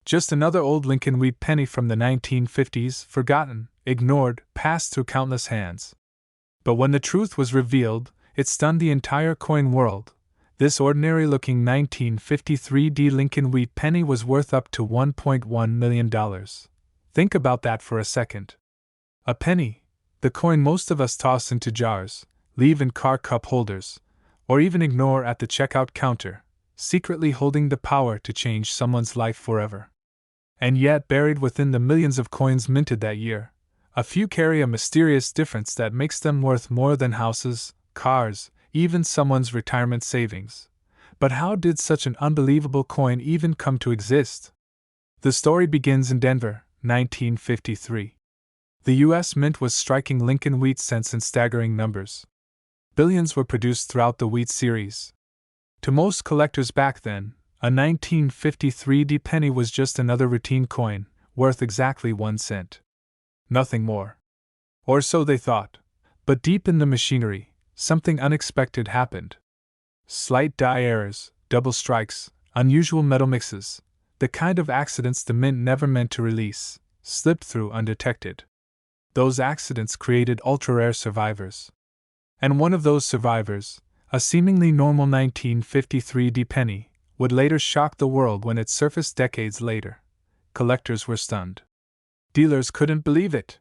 Just another old Lincoln Wheat penny from the 1950s, forgotten, ignored, passed through countless hands. But when the truth was revealed, it stunned the entire coin world. This ordinary-looking 1953 Lincoln Wheat penny was worth up to $1.1 million. Think about that for a second. A penny, the coin most of us toss into jars, leave in car cup holders, or even ignore at the checkout counter, secretly holding the power to change someone's life forever. And yet, buried within the millions of coins minted that year, a few carry a mysterious difference that makes them worth more than houses, cars, even someone's retirement savings. But how did such an unbelievable coin even come to exist? The story begins in Denver, 1953. The U.S. Mint was striking Lincoln wheat cents in staggering numbers. Billions were produced throughout the wheat series. To most collectors back then, a 1953 penny was just another routine coin, worth exactly 1 cent. Nothing more. Or so they thought. But deep in the machinery, something unexpected happened. Slight die errors, double strikes, unusual metal mixes, the kind of accidents the mint never meant to release, slipped through undetected. Those accidents created ultra-rare survivors. And one of those survivors, a seemingly normal 1953 penny, would later shock the world when it surfaced decades later. Collectors were stunned. Dealers couldn't believe it.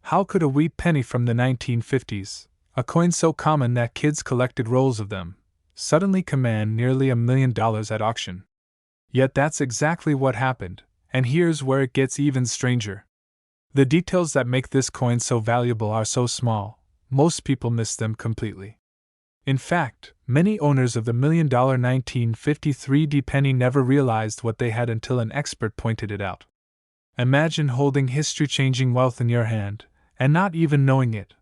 How could a wheat penny from the 1950s, a coin so common that kids collected rolls of them, suddenly command nearly $1 million at auction? Yet that's exactly what happened, and here's where it gets even stranger. The details that make this coin so valuable are so small, most people miss them completely. In fact, many owners of the $1 million 1953 penny never realized what they had until an expert pointed it out. Imagine holding history-changing wealth in your hand, and not even knowing it.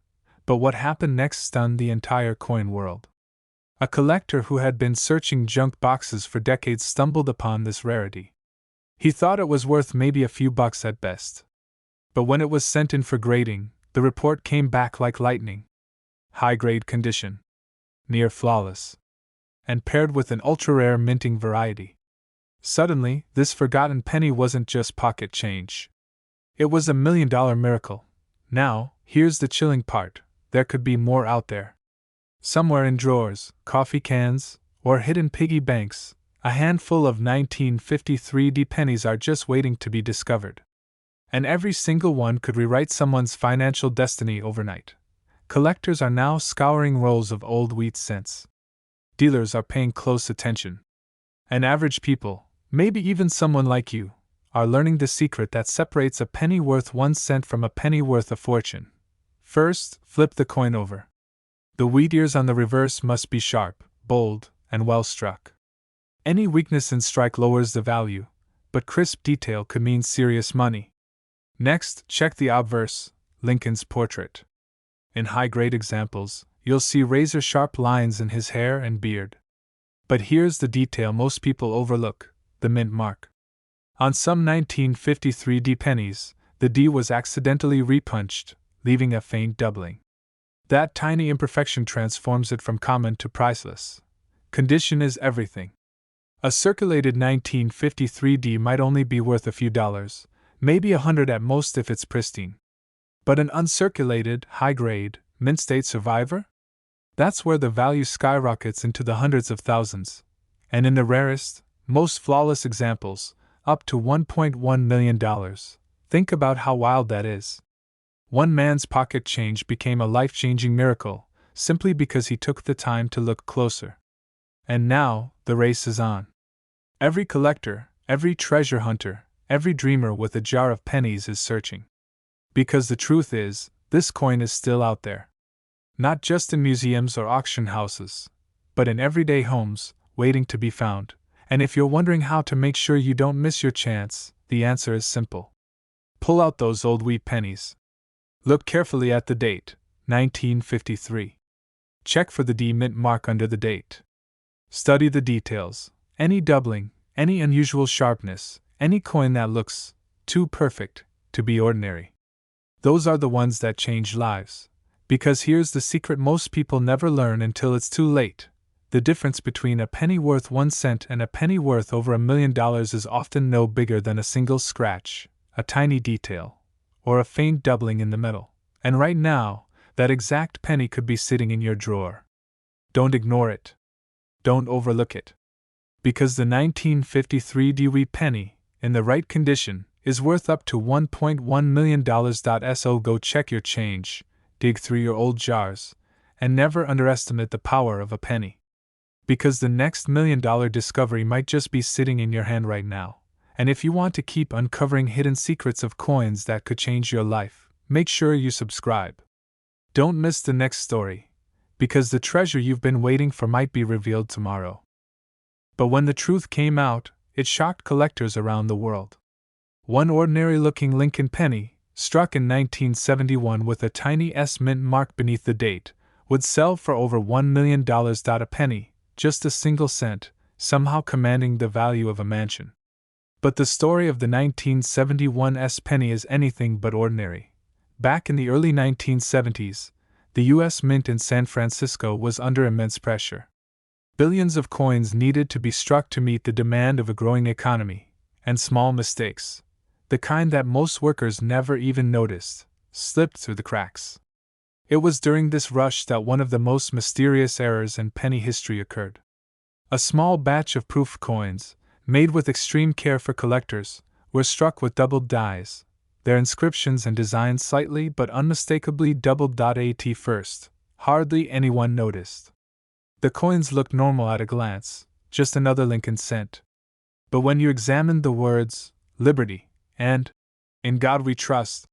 But what happened next stunned the entire coin world. A collector who had been searching junk boxes for decades stumbled upon this rarity. He thought it was worth maybe a few bucks at best. But when it was sent in for grading, the report came back like lightning. High-grade condition. Near flawless. And paired with an ultra-rare minting variety. Suddenly, this forgotten penny wasn't just pocket change. It was $1 million miracle. Now, here's the chilling part, there could be more out there. Somewhere in drawers, coffee cans, or hidden piggy banks, a handful of 1953 pennies are just waiting to be discovered. And every single one could rewrite someone's financial destiny overnight. Collectors are now scouring rolls of old wheat cents. Dealers are paying close attention. And average people, maybe even someone like you, are learning the secret that separates a penny worth 1 cent from a penny worth a fortune. First, flip the coin over. The wheat ears on the reverse must be sharp, bold, and well struck. Any weakness in strike lowers the value, but crisp detail could mean serious money. Next, check the obverse, Lincoln's portrait. In high-grade examples, you'll see razor-sharp lines in his hair and beard. But here's the detail most people overlook, the mint mark. On some 1953 pennies, the D was accidentally repunched, leaving a faint doubling. That tiny imperfection transforms it from common to priceless. Condition is everything. A circulated 1953 D might only be worth a few dollars, maybe $100 at most if it's pristine. But an uncirculated, high-grade, mint-state survivor? That's where the value skyrockets into the hundreds of thousands, and in the rarest, most flawless examples, up to $1.1 million. Think about how wild that is. One man's pocket change became a life-changing miracle, simply because he took the time to look closer. And now, the race is on. Every collector, every treasure hunter, every dreamer with a jar of pennies is searching. Because the truth is, this coin is still out there. Not just in museums or auction houses, but in everyday homes, waiting to be found. And if you're wondering how to make sure you don't miss your chance, the answer is simple. Pull out those old wheat pennies. Look carefully at the date, 1953. Check for the D mint mark under the date. Study the details, any doubling, any unusual sharpness, any coin that looks too perfect to be ordinary. Those are the ones that change lives. Because here's the secret most people never learn until it's too late. the difference between a penny worth 1 cent and a penny worth over $1 million is often no bigger than a single scratch, a tiny detail, or a faint doubling in the metal. And right now, that exact penny could be sitting in your drawer. Don't ignore it. Don't overlook it. Because the 1953 wheat penny, in the right condition, is worth up to $1.1 million. So go check your change, dig through your old jars, and never underestimate the power of a penny. Because the next $1 million discovery might just be sitting in your hand right now. And if you want to keep uncovering hidden secrets of coins that could change your life, make sure you subscribe. Don't miss the next story, because the treasure you've been waiting for might be revealed tomorrow. But when the truth came out, it shocked collectors around the world. One ordinary-looking Lincoln penny, struck in 1971 with a tiny S mint mark beneath the date, would sell for over $1 million. A penny, just a single cent, somehow commanding the value of a mansion. But the story of the 1971 S penny is anything but ordinary. Back in the early 1970s, the U.S. Mint in San Francisco was under immense pressure. Billions of coins needed to be struck to meet the demand of a growing economy, and small mistakes, the kind that most workers never even noticed, slipped through the cracks. It was during this rush that one of the most mysterious errors in penny history occurred. A small batch of proof coins, made with extreme care for collectors, were struck with doubled dies, their inscriptions and designs slightly but unmistakably doubled. At first, hardly anyone noticed. The coins looked normal at a glance, just another Lincoln cent. But when you examined the words, Liberty, and In God We Trust,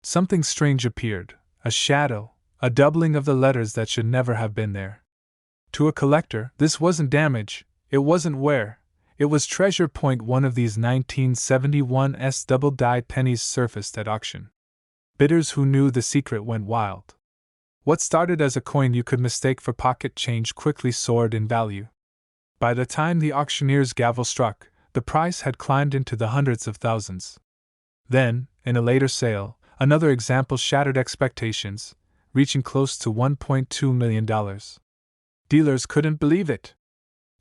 something strange appeared, a shadow, a doubling of the letters that should never have been there. To a collector, this wasn't damage, it wasn't wear, it was treasure. One of these 1971 S double-dyed pennies surfaced at auction. Bidders who knew the secret went wild. What started as a coin you could mistake for pocket change quickly soared in value. By the time the auctioneer's gavel struck, the price had climbed into the hundreds of thousands. Then, in a later sale, another example shattered expectations, reaching close to $1.2 million. Dealers couldn't believe it.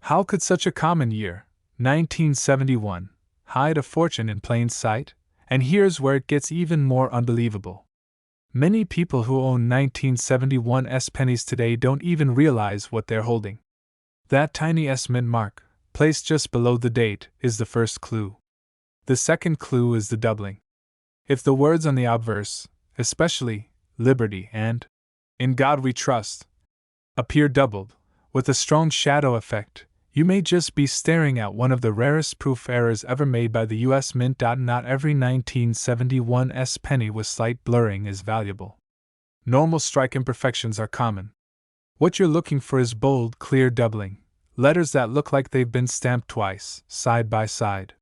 How could such a common year, 1971, hide a fortune in plain sight? And here's where it gets even more unbelievable. Many people who own 1971 S pennies today don't even realize what they're holding. That tiny S mint mark, placed just below the date, is the first clue. The second clue is the doubling. If the words on the obverse, especially Liberty and In God We Trust, appear doubled, with a strong shadow effect, you may just be staring at one of the rarest proof errors ever made by the U.S. Mint. Not every 1971 S penny with slight blurring is valuable. Normal strike imperfections are common. What you're looking for is bold, clear doubling, letters that look like they've been stamped twice, side by side.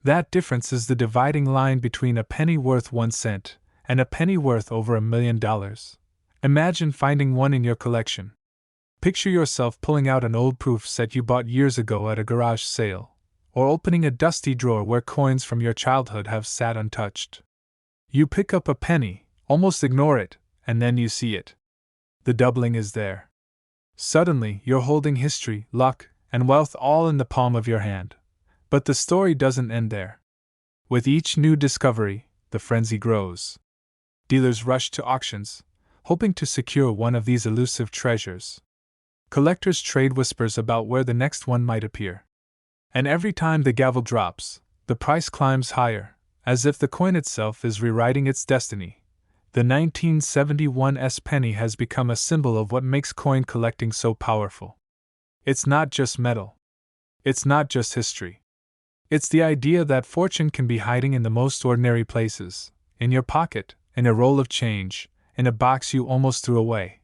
That difference is the dividing line between a penny worth 1 cent and a penny worth over $1 million. Imagine finding one in your collection. Picture yourself pulling out an old proof set you bought years ago at a garage sale, or opening a dusty drawer where coins from your childhood have sat untouched. You pick up a penny, almost ignore it, and then you see it. The doubling is there. Suddenly, you're holding history, luck, and wealth all in the palm of your hand. But the story doesn't end there. With each new discovery, the frenzy grows. Dealers rush to auctions, hoping to secure one of these elusive treasures. Collectors trade whispers about where the next one might appear. And every time the gavel drops, the price climbs higher, as if the coin itself is rewriting its destiny. The 1971 S penny has become a symbol of what makes coin collecting so powerful. It's not just metal. It's not just history. It's the idea that fortune can be hiding in the most ordinary places, in your pocket, in a roll of change, in a box you almost threw away.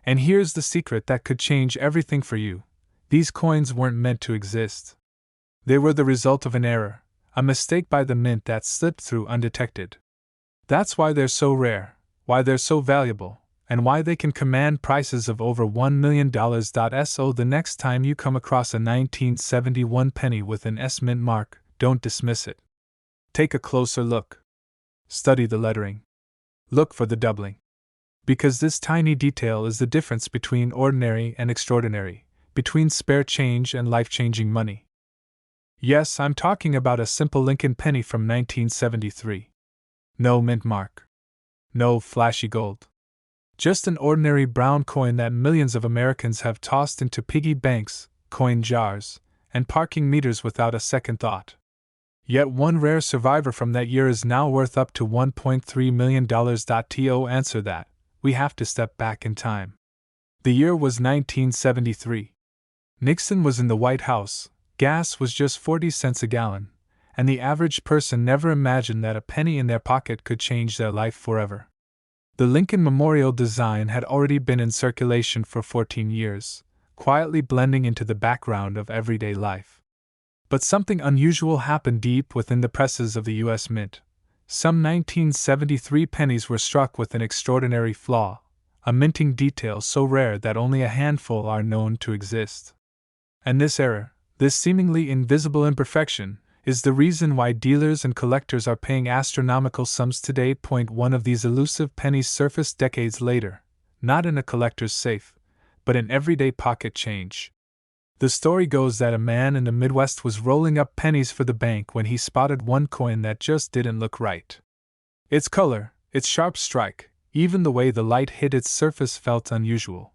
And here's the secret that could change everything for you. These coins weren't meant to exist. They were the result of an error, a mistake by the mint that slipped through undetected. That's why they're so rare, why they're so valuable, and why they can command prices of over $1 million. So the next time you come across a 1971 penny with an S mint mark, don't dismiss it. Take a closer look. Study the lettering. Look for the doubling. Because this tiny detail is the difference between ordinary and extraordinary, between spare change and life-changing money. Yes, I'm talking about a simple Lincoln penny from 1973. No mint mark. No flashy gold. Just an ordinary brown coin that millions of Americans have tossed into piggy banks, coin jars, and parking meters without a second thought. Yet one rare survivor from that year is now worth up to $1.3 million. To answer that, we have to step back in time. The year was 1973. Nixon was in the White House, gas was just 40 cents a gallon, and the average person never imagined that a penny in their pocket could change their life forever. The Lincoln Memorial design had already been in circulation for 14 years, quietly blending into the background of everyday life. But something unusual happened deep within the presses of the U.S. Mint. Some 1973 pennies were struck with an extraordinary flaw, a minting detail so rare that only a handful are known to exist. And this error, this seemingly invisible imperfection, is the reason why dealers and collectors are paying astronomical sums today. One of these elusive pennies surfaced decades later, not in a collector's safe, but in everyday pocket change. The story goes that a man in the Midwest was rolling up pennies for the bank when he spotted one coin that just didn't look right. Its color, its sharp strike, even the way the light hit its surface felt unusual.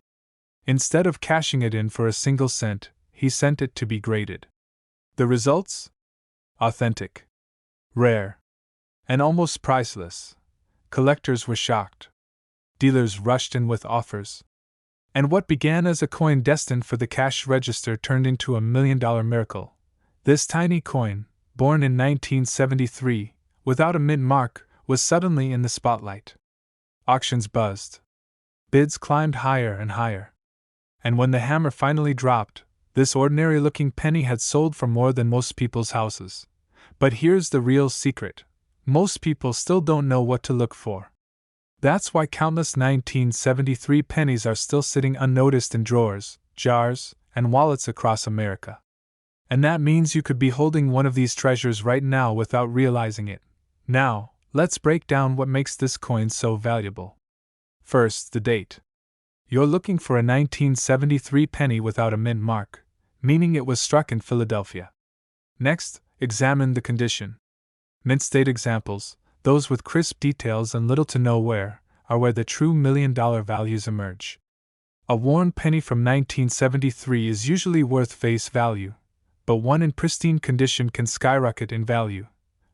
Instead of cashing it in for a single cent, he sent it to be graded. The results? Authentic, rare, and almost priceless. Collectors were shocked. Dealers rushed in with offers. And what began as a coin destined for the cash register turned into a $1 million miracle. This tiny coin, born in 1973, without a mint mark, was suddenly in the spotlight. Auctions buzzed. Bids climbed higher and higher. And when the hammer finally dropped, this ordinary-looking penny had sold for more than most people's houses. But here's the real secret. Most people still don't know what to look for. That's why countless 1973 pennies are still sitting unnoticed in drawers, jars, and wallets across America. And that means you could be holding one of these treasures right now without realizing it. Now, let's break down what makes this coin so valuable. First, the date. You're looking for a 1973 penny without a mint mark, meaning it was struck in Philadelphia. Next, examine the condition. Mint state examples, those with crisp details and little to no wear, are where the true $1 million values emerge. A worn penny from 1973 is usually worth face value, but one in pristine condition can skyrocket in value.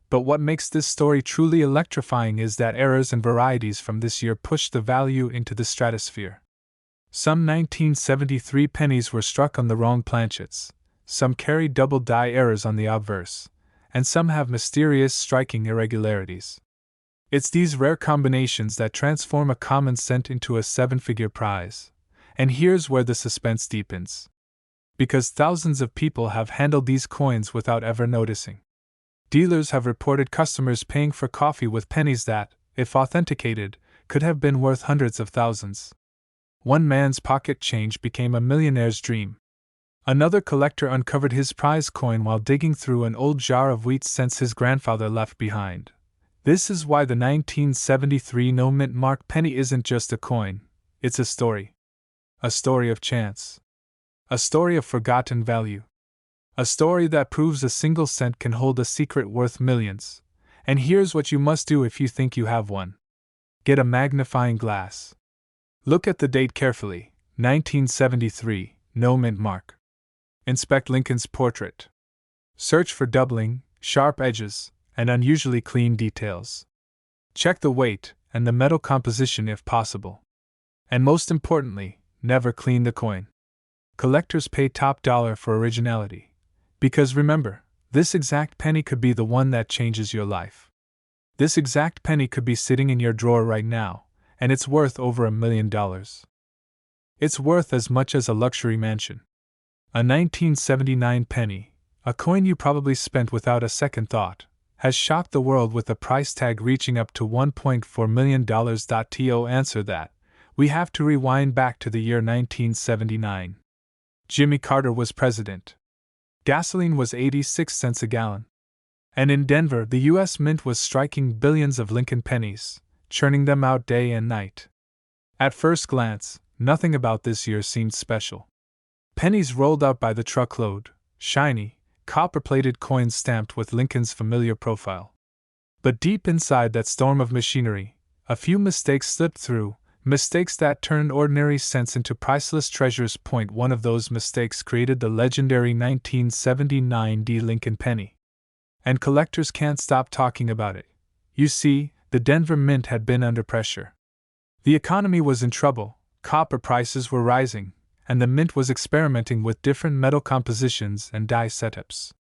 But what makes this story truly electrifying is that errors and varieties from this year pushed the value into the stratosphere. Some 1973 pennies were struck on the wrong planchets, some carried double die errors on the obverse, and some have mysterious striking irregularities. It's these rare combinations that transform a common cent into a seven-figure prize. And here's where the suspense deepens. Because thousands of people have handled these coins without ever noticing. Dealers have reported customers paying for coffee with pennies that, if authenticated, could have been worth hundreds of thousands. One man's pocket change became a millionaire's dream. Another collector uncovered his prize coin while digging through an old jar of wheat cents his grandfather left behind. This is why the 1973 no mint mark penny isn't just a coin, it's a story. A story of chance. A story of forgotten value. A story that proves a single cent can hold a secret worth millions. And here's what you must do if you think you have one. Get a magnifying glass. Look at the date carefully, 1973, no mint mark. Inspect Lincoln's portrait. Search for doubling, sharp edges, and unusually clean details. Check the weight and the metal composition if possible. And most importantly, never clean the coin. Collectors pay top dollar for originality. Because remember, this exact penny could be the one that changes your life. This exact penny could be sitting in your drawer right now, and it's worth over $1 million. It's worth as much as a luxury mansion. A 1979 penny, a coin you probably spent without a second thought, has shocked the world with a price tag reaching up to $1.4 million. To answer that, we have to rewind back to the year 1979. Jimmy Carter was president. Gasoline was 86 cents a gallon. And in Denver, the U.S. Mint was striking billions of Lincoln pennies, churning them out day and night. At first glance, nothing about this year seemed special. Pennies rolled out by the truckload, shiny, copper-plated coins stamped with Lincoln's familiar profile. But deep inside that storm of machinery, a few mistakes slipped through, mistakes that turned ordinary cents into priceless treasures. One of those mistakes created the legendary 1979 Lincoln penny. And collectors can't stop talking about it. You see, the Denver Mint had been under pressure. The economy was in trouble, copper prices were rising, and the Mint was experimenting with different metal compositions and die setups.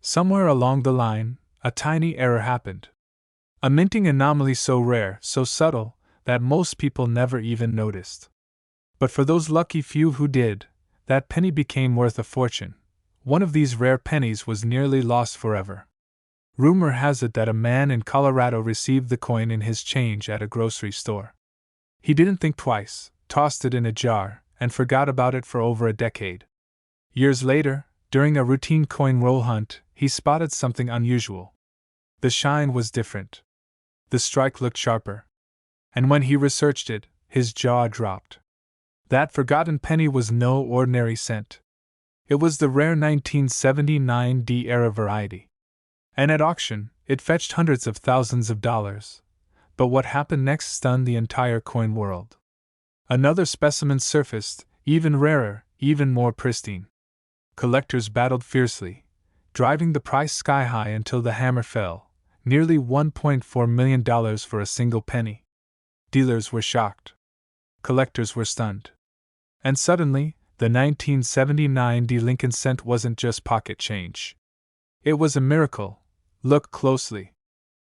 Somewhere along the line, a tiny error happened. A minting anomaly so rare, so subtle, that most people never even noticed. But for those lucky few who did, that penny became worth a fortune. One of these rare pennies was nearly lost forever. Rumor has it that a man in Colorado received the coin in his change at a grocery store. He didn't think twice, tossed it in a jar, and forgot about it for over a decade. Years later, during a routine coin roll hunt, he spotted something unusual. The shine was different. The strike looked sharper. And when he researched it, his jaw dropped. That forgotten penny was no ordinary cent. It was the rare 1979 era variety. And at auction, it fetched hundreds of thousands of dollars. But what happened next stunned the entire coin world. Another specimen surfaced, even rarer, even more pristine. Collectors battled fiercely, driving the price sky high until the hammer fell, nearly $1.4 million for a single penny. Dealers were shocked. Collectors were stunned. And suddenly, the 1979 Lincoln cent wasn't just pocket change. It was a miracle. Look closely.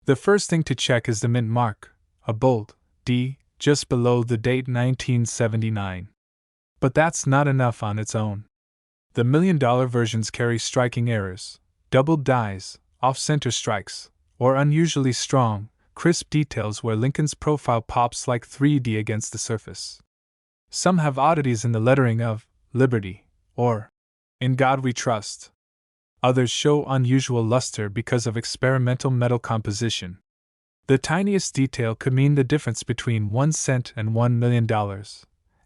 The first thing to check is the mint mark, a bold D, just below the date 1979. But that's not enough on its own. The $1 million versions carry striking errors, doubled dies, off-center strikes, or unusually strong, crisp details where Lincoln's profile pops like 3D against the surface. Some have oddities in the lettering of Liberty or In God We Trust. Others show unusual luster because of experimental metal composition. The tiniest detail could mean the difference between 1 cent and $1 million.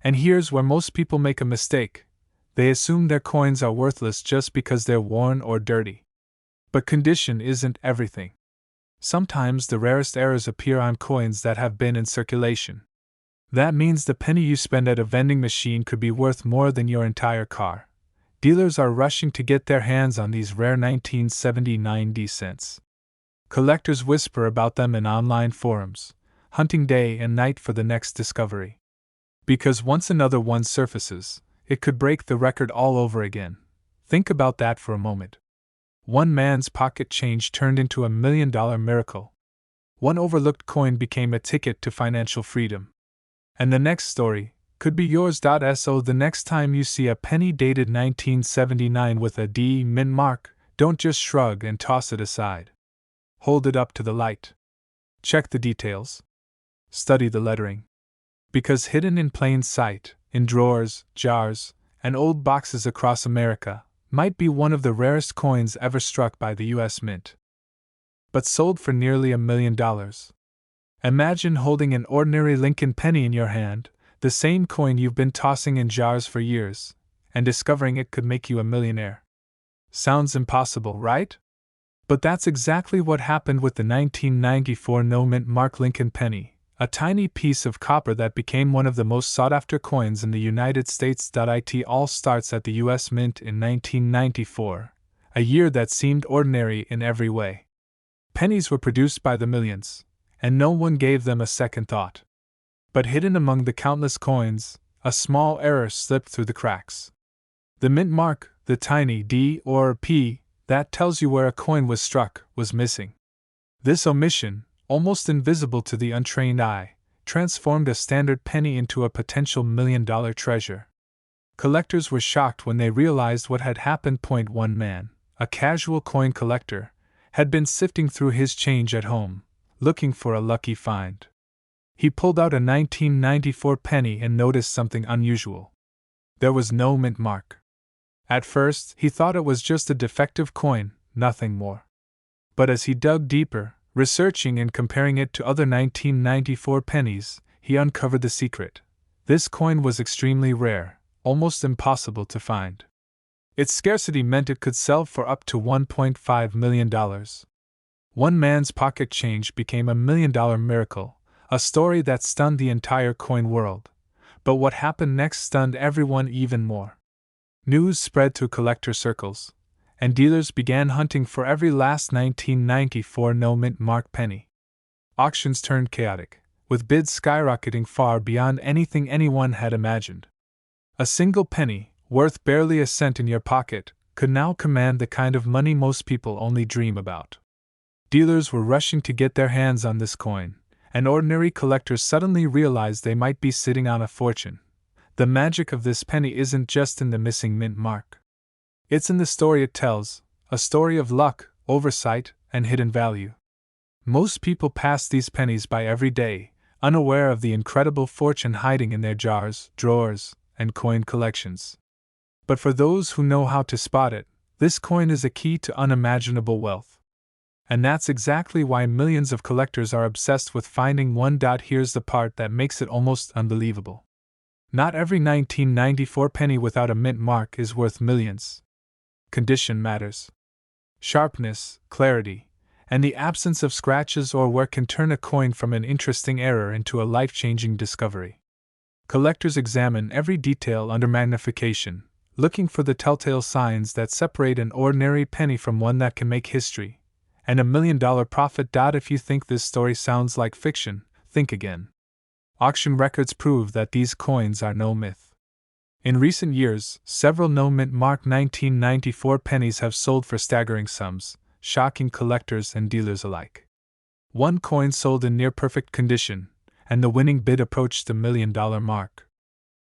And here's where most people make a mistake. They assume their coins are worthless just because they're worn or dirty. But condition isn't everything. Sometimes the rarest errors appear on coins that have been in circulation. That means the penny you spend at a vending machine could be worth more than your entire car. Dealers are rushing to get their hands on these rare 1979 cents. Collectors whisper about them in online forums, hunting day and night for the next discovery. Because once another one surfaces, it could break the record all over again. Think about that for a moment. One man's pocket change turned into $1 million miracle. One overlooked coin became a ticket to financial freedom. And the next story could be yours. So the next time you see a penny dated 1979 with a D mint mark, don't just shrug and toss it aside. Hold it up to the light. Check the details. Study the lettering. Because hidden in plain sight, in drawers, jars, and old boxes across America, might be one of the rarest coins ever struck by the U.S. Mint. But sold for nearly $1 million. Imagine holding an ordinary Lincoln penny in your hand, the same coin you've been tossing in jars for years, and discovering it could make you a millionaire. Sounds impossible, right? But that's exactly what happened with the 1994 no-mint mark Lincoln penny, a tiny piece of copper that became one of the most sought-after coins in the United States. It all starts at the U.S. Mint in 1994, a year that seemed ordinary in every way. Pennies were produced by the millions, and no one gave them a second thought. But hidden among the countless coins, a small error slipped through the cracks. The mint mark, the tiny D or P, that tells you where a coin was struck, was missing. This omission, almost invisible to the untrained eye, transformed a standard penny into a potential $1 million treasure. Collectors were shocked when they realized what had happened. One man, a casual coin collector, had been sifting through his change at home, looking for a lucky find. He pulled out a 1994 penny and noticed something unusual. There was no mint mark. At first, he thought it was just a defective coin, nothing more. But as he dug deeper, researching and comparing it to other 1994 pennies, he uncovered the secret. This coin was extremely rare, almost impossible to find. Its scarcity meant it could sell for up to $1.5 million. One man's pocket change became a $1 million miracle, a story that stunned the entire coin world. But what happened next stunned everyone even more. News spread to collector circles, and dealers began hunting for every last 1994 no-mint mark penny. Auctions turned chaotic, with bids skyrocketing far beyond anything anyone had imagined. A single penny, worth barely a cent in your pocket, could now command the kind of money most people only dream about. Dealers were rushing to get their hands on this coin, and ordinary collectors suddenly realized they might be sitting on a fortune. The magic of this penny isn't just in the missing mint mark. It's in the story it tells, a story of luck, oversight, and hidden value. Most people pass these pennies by every day, unaware of the incredible fortune hiding in their jars, drawers, and coin collections. But for those who know how to spot it, this coin is a key to unimaginable wealth. And that's exactly why millions of collectors are obsessed with finding one. Here's the part that makes it almost unbelievable. Not every 1994 penny without a mint mark is worth millions. Condition matters. Sharpness, clarity, and the absence of scratches or wear can turn a coin from an interesting error into a life-changing discovery. Collectors examine every detail under magnification, looking for the telltale signs that separate an ordinary penny from one that can make history, and $1 million profit. If you think this story sounds like fiction, think again. Auction records prove that these coins are no myth. In recent years, several no-mint mark 1994 pennies have sold for staggering sums, shocking collectors and dealers alike. One coin sold in near-perfect condition, and the winning bid approached the $1 million mark.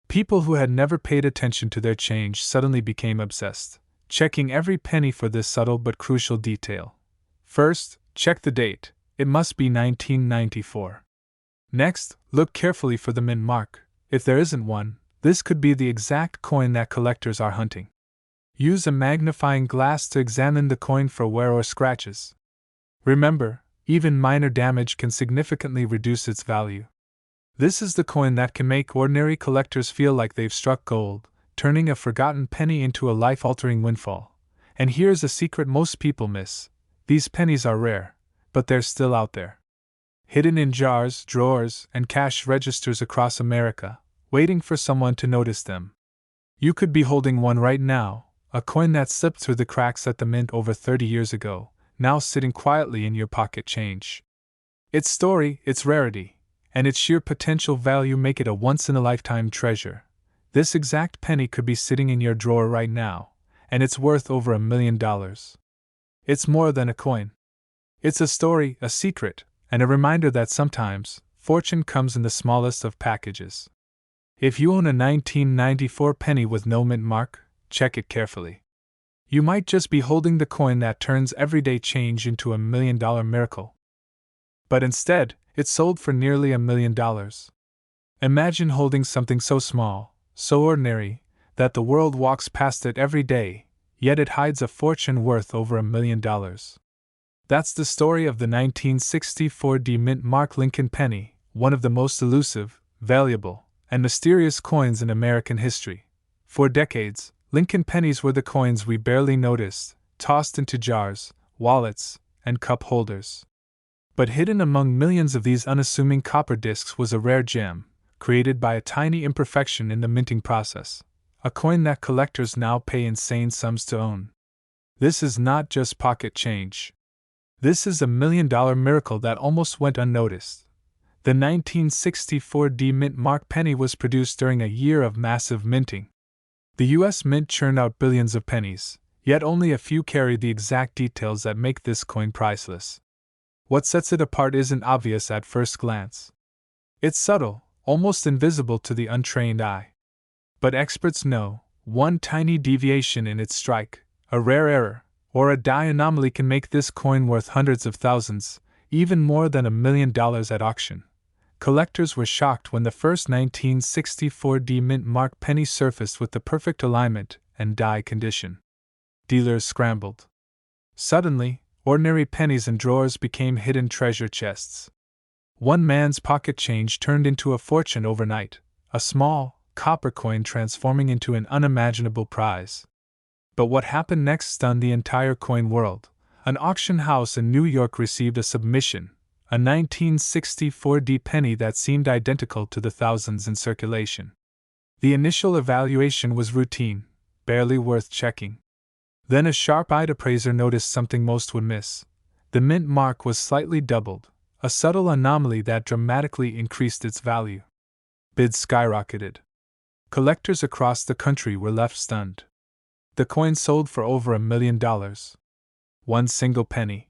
People who had never paid attention to their change suddenly became obsessed, checking every penny for this subtle but crucial detail. First, check the date. It must be 1994. Next, look carefully for the mint mark. If there isn't one, this could be the exact coin that collectors are hunting. Use a magnifying glass to examine the coin for wear or scratches. Remember, even minor damage can significantly reduce its value. This is the coin that can make ordinary collectors feel like they've struck gold, turning a forgotten penny into a life-altering windfall. And here's a secret most people miss. These pennies are rare, but they're still out there. Hidden in jars, drawers, and cash registers across America, waiting for someone to notice them. You could be holding one right now, a coin that slipped through the cracks at the mint over 30 years ago, now sitting quietly in your pocket change. Its story, its rarity, and its sheer potential value make it a once-in-a-lifetime treasure. This exact penny could be sitting in your drawer right now, and it's worth over $1 million. It's more than a coin. It's a story, a secret, and a reminder that sometimes, fortune comes in the smallest of packages. If you own a 1994 penny with no mint mark, check it carefully. You might just be holding the coin that turns everyday change into $1 million miracle. But instead, it sold for nearly $1 million. Imagine holding something so small, so ordinary, that the world walks past it every day, yet it hides a fortune worth over $1 million. That's the story of the 1964 mint mark Lincoln penny, one of the most elusive, valuable, and mysterious coins in American history. For decades, Lincoln pennies were the coins we barely noticed, tossed into jars, wallets, and cup holders. But hidden among millions of these unassuming copper discs was a rare gem, created by a tiny imperfection in the minting process, a coin that collectors now pay insane sums to own. This is not just pocket change. This is a $1 million miracle that almost went unnoticed. The 1964 mint mark penny was produced during a year of massive minting. The U.S. Mint churned out billions of pennies, yet only a few carry the exact details that make this coin priceless. What sets it apart isn't obvious at first glance. It's subtle, almost invisible to the untrained eye. But experts know, one tiny deviation in its strike, a rare error, or a die anomaly can make this coin worth hundreds of thousands, even more than $1 million at auction. Collectors were shocked when the first 1964 mint mark penny surfaced with the perfect alignment and die condition. Dealers scrambled. Suddenly, ordinary pennies and drawers became hidden treasure chests. One man's pocket change turned into a fortune overnight, a small, copper coin transforming into an unimaginable prize. But what happened next stunned the entire coin world. An auction house in New York received a submission, a 1964 penny that seemed identical to the thousands in circulation. The initial evaluation was routine, barely worth checking. Then a sharp-eyed appraiser noticed something most would miss. The mint mark was slightly doubled, a subtle anomaly that dramatically increased its value. Bids skyrocketed. Collectors across the country were left stunned. The coin sold for over $1 million. One single penny.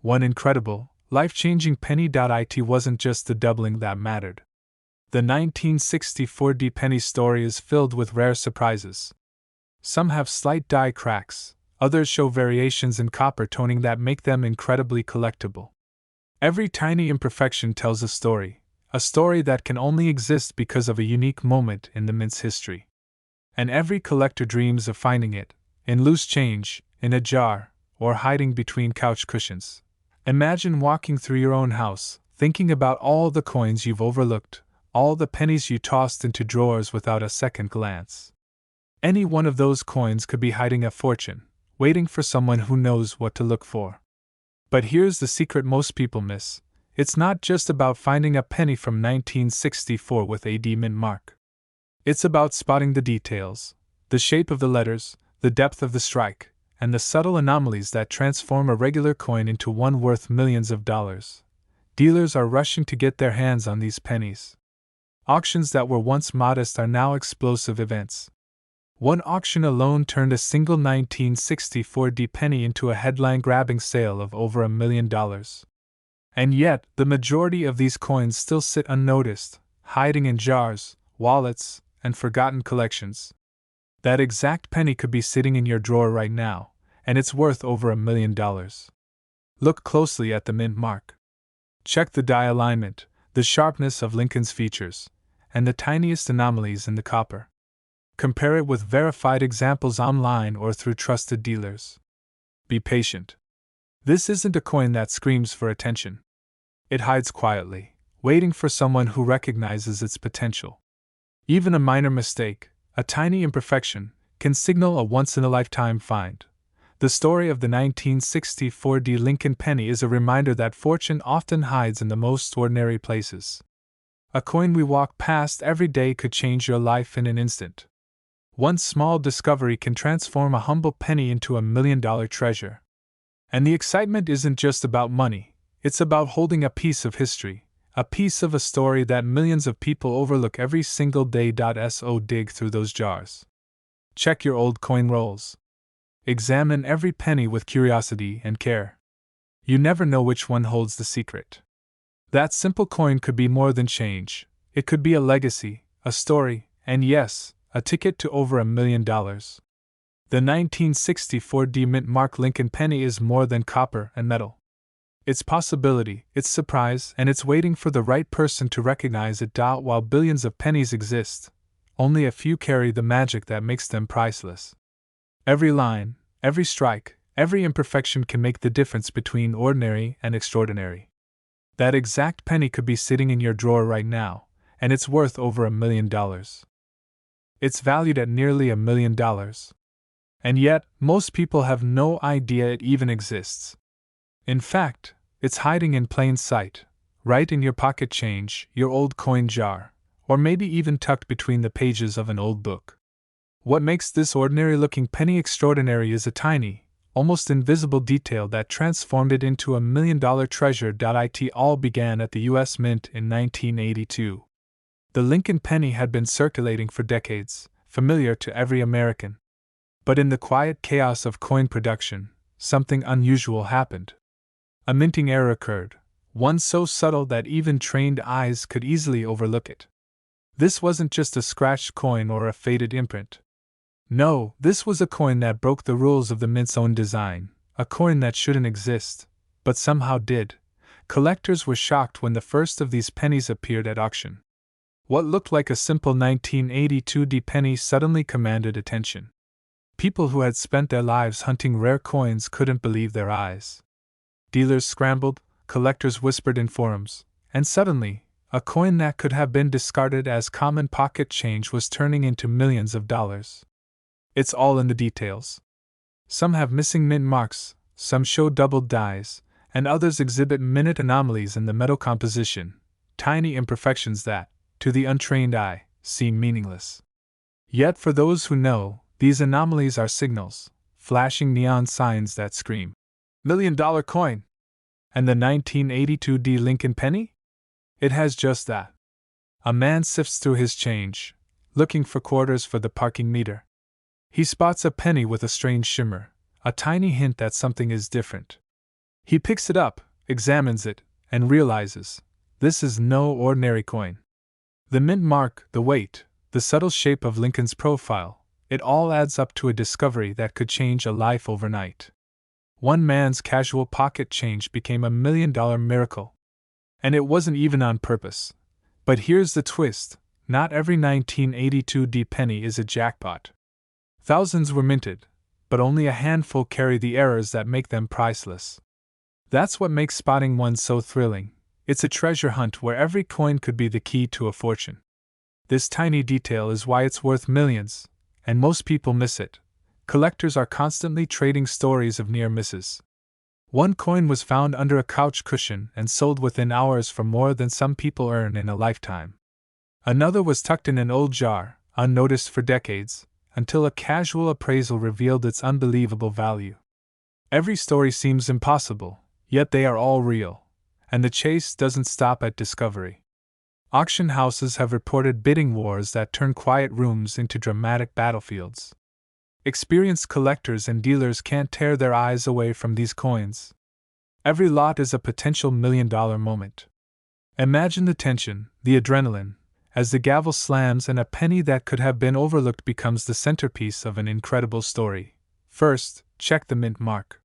One incredible, life-changing penny. It wasn't just the doubling that mattered. The 1964 penny story is filled with rare surprises. Some have slight die cracks, others show variations in copper toning that make them incredibly collectible. Every tiny imperfection tells a story that can only exist because of a unique moment in the mint's history. And every collector dreams of finding it, in loose change, in a jar, or hiding between couch cushions. Imagine walking through your own house, thinking about all the coins you've overlooked, all the pennies you tossed into drawers without a second glance. Any one of those coins could be hiding a fortune, waiting for someone who knows what to look for. But here's the secret most people miss. It's not just about finding a penny from 1964 with a mint mark. It's about spotting the details, the shape of the letters, the depth of the strike, and the subtle anomalies that transform a regular coin into one worth millions of dollars. Dealers are rushing to get their hands on these pennies. Auctions that were once modest are now explosive events. One auction alone turned a single 1964 penny into a headline-grabbing sale of over $1 million. And yet, the majority of these coins still sit unnoticed, hiding in jars, wallets, and forgotten collections. That exact penny could be sitting in your drawer right now, and it's worth over $1 million. Look closely at the mint mark. Check the die alignment, the sharpness of Lincoln's features, and the tiniest anomalies in the copper. Compare it with verified examples online or through trusted dealers. Be patient. This isn't a coin that screams for attention. It hides quietly, waiting for someone who recognizes its potential. Even a minor mistake, a tiny imperfection, can signal a once-in-a-lifetime find. The story of the 1964 Lincoln penny is a reminder that fortune often hides in the most ordinary places. A coin we walk past every day could change your life in an instant. One small discovery can transform a humble penny into $1 million treasure. And the excitement isn't just about money, it's about holding a piece of history, a piece of a story that millions of people overlook every single day. So dig through those jars. Check your old coin rolls. Examine every penny with curiosity and care. You never know which one holds the secret. That simple coin could be more than change. It could be a legacy, a story, and yes, a ticket to over $1 million. The 1964 mint mark Lincoln penny is more than copper and metal. It's possibility, it's surprise, and it's waiting for the right person to recognize it. While billions of pennies exist, only a few carry the magic that makes them priceless. Every line, every strike, every imperfection can make the difference between ordinary and extraordinary. That exact penny could be sitting in your drawer right now, and it's worth over $1 million. It's valued at nearly $1 million. And yet, most people have no idea it even exists. In fact, it's hiding in plain sight, right in your pocket change, your old coin jar, or maybe even tucked between the pages of an old book. What makes this ordinary-looking penny extraordinary is a tiny, almost invisible detail that transformed it into $1 million treasure. It all began at the U.S. Mint in 1982. The Lincoln penny had been circulating for decades, familiar to every American. But in the quiet chaos of coin production, something unusual happened. A minting error occurred, one so subtle that even trained eyes could easily overlook it. This wasn't just a scratched coin or a faded imprint. No, this was a coin that broke the rules of the mint's own design, a coin that shouldn't exist, but somehow did. Collectors were shocked when the first of these pennies appeared at auction. What looked like a simple 1982 penny suddenly commanded attention. People who had spent their lives hunting rare coins couldn't believe their eyes. Dealers scrambled, collectors whispered in forums, and suddenly, a coin that could have been discarded as common pocket change was turning into millions of dollars. It's all in the details. Some have missing mint marks, some show doubled dies, and others exhibit minute anomalies in the metal composition, tiny imperfections that, to the untrained eye, seem meaningless. Yet for those who know, these anomalies are signals, flashing neon signs that scream, $1 million coin! And the 1982 Lincoln penny? It has just that. A man sifts through his change, looking for quarters for the parking meter. He spots a penny with a strange shimmer, a tiny hint that something is different. He picks it up, examines it, and realizes, this is no ordinary coin. The mint mark, the weight, the subtle shape of Lincoln's profile, it all adds up to a discovery that could change a life overnight. One man's casual pocket change became $1 million miracle. And it wasn't even on purpose. But here's the twist, not every 1982 penny is a jackpot. Thousands were minted, but only a handful carry the errors that make them priceless. That's what makes spotting one so thrilling. It's a treasure hunt where every coin could be the key to a fortune. This tiny detail is why it's worth millions, and most people miss it. Collectors are constantly trading stories of near misses. One coin was found under a couch cushion and sold within hours for more than some people earn in a lifetime. Another was tucked in an old jar, unnoticed for decades, until a casual appraisal revealed its unbelievable value. Every story seems impossible, yet they are all real, and the chase doesn't stop at discovery. Auction houses have reported bidding wars that turn quiet rooms into dramatic battlefields. Experienced collectors and dealers can't tear their eyes away from these coins. Every lot is a potential $1 million moment. Imagine the tension, the adrenaline, as the gavel slams and a penny that could have been overlooked becomes the centerpiece of an incredible story. First, check the mint mark.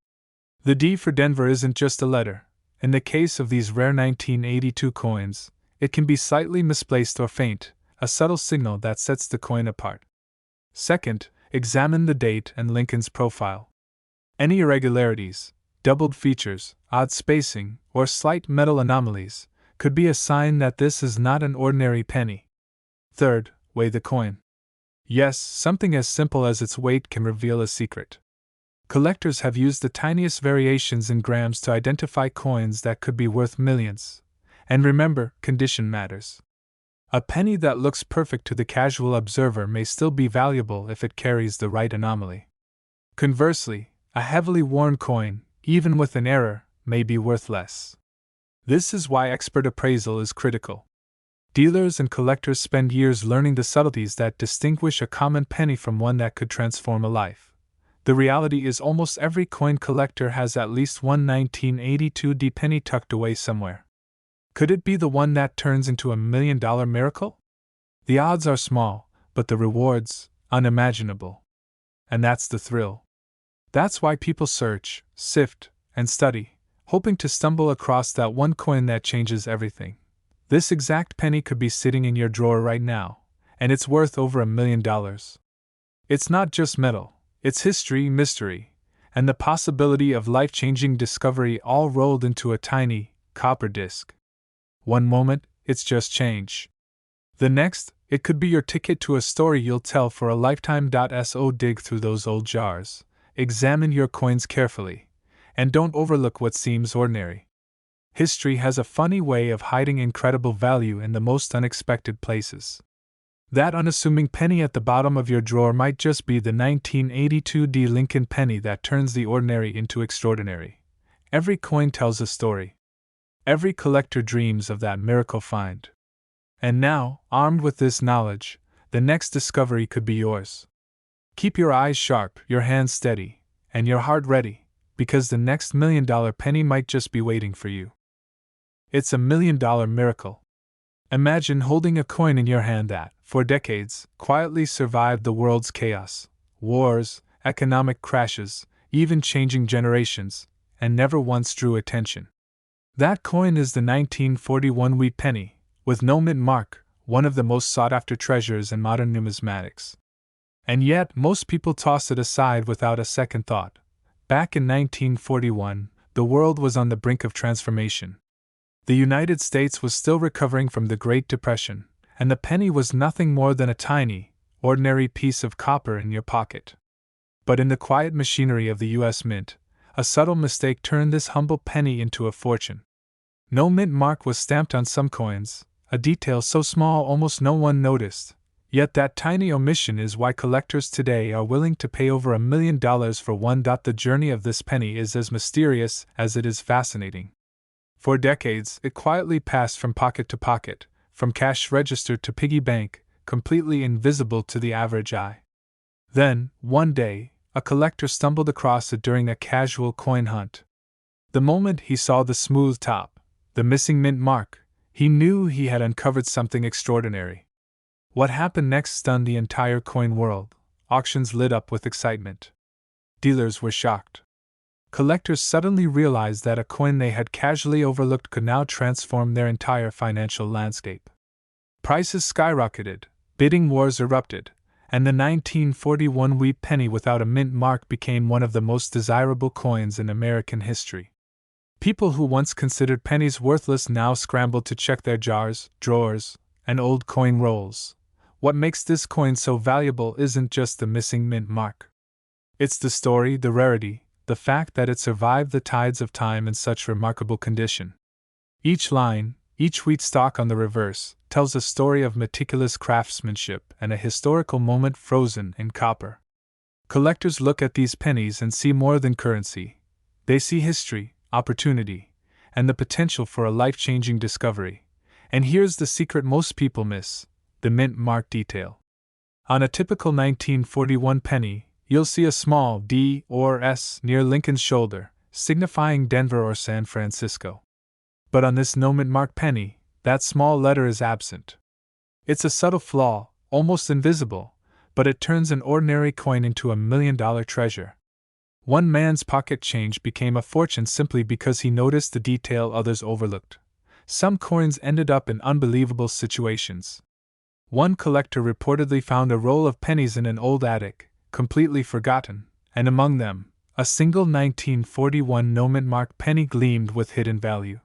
The D for Denver isn't just a letter. In the case of these rare 1982 coins, it can be slightly misplaced or faint, a subtle signal that sets the coin apart. Second, examine the date and Lincoln's profile. Any irregularities, doubled features, odd spacing, or slight metal anomalies could be a sign that this is not an ordinary penny. Third, weigh the coin. Yes, something as simple as its weight can reveal a secret. Collectors have used the tiniest variations in grams to identify coins that could be worth millions. And remember, condition matters. A penny that looks perfect to the casual observer may still be valuable if it carries the right anomaly. Conversely, a heavily worn coin, even with an error, may be worth less. This is why expert appraisal is critical. Dealers and collectors spend years learning the subtleties that distinguish a common penny from one that could transform a life. The reality is almost every coin collector has at least one 1982 penny tucked away somewhere. Could it be the one that turns into $1 million miracle? The odds are small, but the rewards, unimaginable. And that's the thrill. That's why people search, sift, and study, hoping to stumble across that one coin that changes everything. This exact penny could be sitting in your drawer right now, and it's worth over $1 million. It's not just metal, it's history, mystery, and the possibility of life-changing discovery all rolled into a tiny, copper disc. One moment, it's just change. The next, it could be your ticket to a story you'll tell for a lifetime. So dig through those old jars, examine your coins carefully, and don't overlook what seems ordinary. History has a funny way of hiding incredible value in the most unexpected places. That unassuming penny at the bottom of your drawer might just be the 1982 Lincoln penny that turns the ordinary into extraordinary. Every coin tells a story. Every collector dreams of that miracle find. And now, armed with this knowledge, the next discovery could be yours. Keep your eyes sharp, your hands steady, and your heart ready, because the next $1 million penny might just be waiting for you. It's a $1 million miracle. Imagine holding a coin in your hand that, for decades, quietly survived the world's chaos, wars, economic crashes, even changing generations, and never once drew attention. That coin is the 1941 wheat penny, with no mint mark, one of the most sought-after treasures in modern numismatics. And yet, most people toss it aside without a second thought. Back in 1941, the world was on the brink of transformation. The United States was still recovering from the Great Depression, and the penny was nothing more than a tiny, ordinary piece of copper in your pocket. But in the quiet machinery of the U.S. Mint, a subtle mistake turned this humble penny into a fortune. No mint mark was stamped on some coins, a detail so small almost no one noticed. Yet that tiny omission is why collectors today are willing to pay over $1 million for one. The journey of this penny is as mysterious as it is fascinating. For decades, it quietly passed from pocket to pocket, from cash register to piggy bank, completely invisible to the average eye. Then, one day, a collector stumbled across it during a casual coin hunt. The moment he saw the smooth top, the missing mint mark, he knew he had uncovered something extraordinary. What happened next stunned the entire coin world. Auctions lit up with excitement. Dealers were shocked. Collectors suddenly realized that a coin they had casually overlooked could now transform their entire financial landscape. Prices skyrocketed, bidding wars erupted, and the 1941 wheat penny without a mint mark became one of the most desirable coins in American history. People who once considered pennies worthless now scrambled to check their jars, drawers, and old coin rolls. What makes this coin so valuable isn't just the missing mint mark. It's the story, the rarity, the fact that it survived the tides of time in such remarkable condition. Each line, each wheat stalk on the reverse, tells a story of meticulous craftsmanship and a historical moment frozen in copper. Collectors look at these pennies and see more than currency. They see history, opportunity, and the potential for a life-changing discovery. And here's the secret most people miss: the mint mark detail. On a typical 1941 penny, you'll see a small D or S near Lincoln's shoulder, signifying Denver or San Francisco. But on this no mint mark penny, that small letter is absent. It's a subtle flaw, almost invisible, but it turns an ordinary coin into $1 million treasure. One man's pocket change became a fortune simply because he noticed the detail others overlooked. Some coins ended up in unbelievable situations. One collector reportedly found a roll of pennies in an old attic, completely forgotten, and among them, a single 1941 no mint mark penny gleamed with hidden value.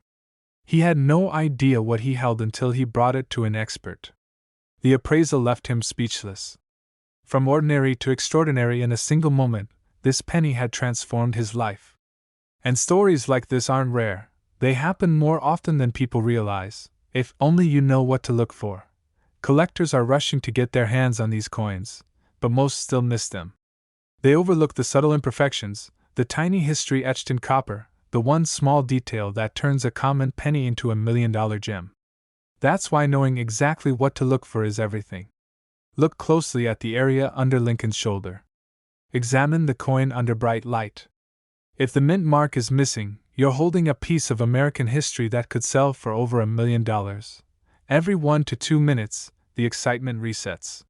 He had no idea what he held until he brought it to an expert. The appraisal left him speechless. From ordinary to extraordinary in a single moment, this penny had transformed his life. And stories like this aren't rare. They happen more often than people realize, if only you know what to look for. Collectors are rushing to get their hands on these coins, but most still miss them. They overlook the subtle imperfections, the tiny history etched in copper, the one small detail that turns a common penny into $1 million gem. That's why knowing exactly what to look for is everything. Look closely at the area under Lincoln's shoulder. Examine the coin under bright light. If the mint mark is missing, you're holding a piece of American history that could sell for over $1 million. Every 1 to 2 minutes, the excitement resets.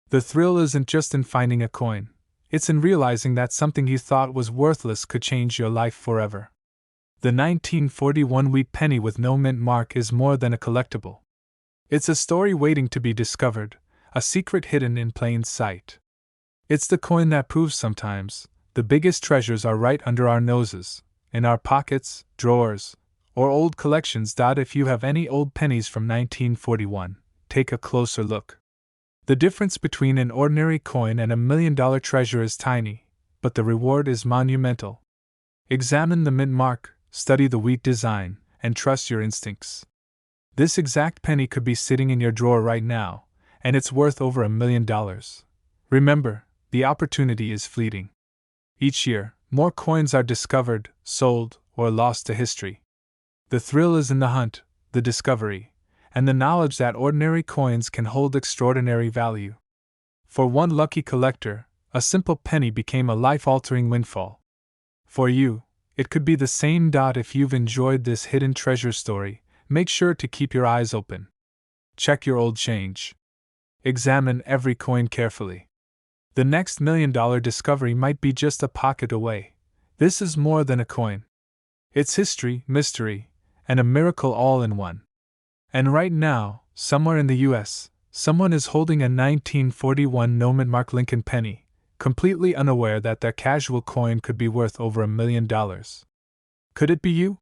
The thrill isn't just in finding a coin, it's in realizing that something you thought was worthless could change your life forever. The 1941 wheat penny with no mint mark is more than a collectible. It's a story waiting to be discovered, a secret hidden in plain sight. It's the coin that proves sometimes the biggest treasures are right under our noses, in our pockets, drawers, or old collections. If you have any old pennies from 1941, take a closer look. The difference between an ordinary coin and $1 million treasure is tiny, but the reward is monumental. Examine the mint mark, study the wheat design, and trust your instincts. This exact penny could be sitting in your drawer right now, and it's worth over $1 million. Remember, the opportunity is fleeting. Each year, more coins are discovered, sold, or lost to history. The thrill is in the hunt, the discovery, and the knowledge that ordinary coins can hold extraordinary value. For one lucky collector, a simple penny became a life-altering windfall. For you, it could be the same. If you've enjoyed this hidden treasure story, make sure to keep your eyes open. Check your old change. Examine every coin carefully. The next $1 million discovery might be just a pocket away. This is more than a coin. It's history, mystery, and a miracle all in one. And right now, somewhere in the US, someone is holding a 1941 no mint mark Lincoln penny, completely unaware that their casual coin could be worth over $1 million. Could it be you?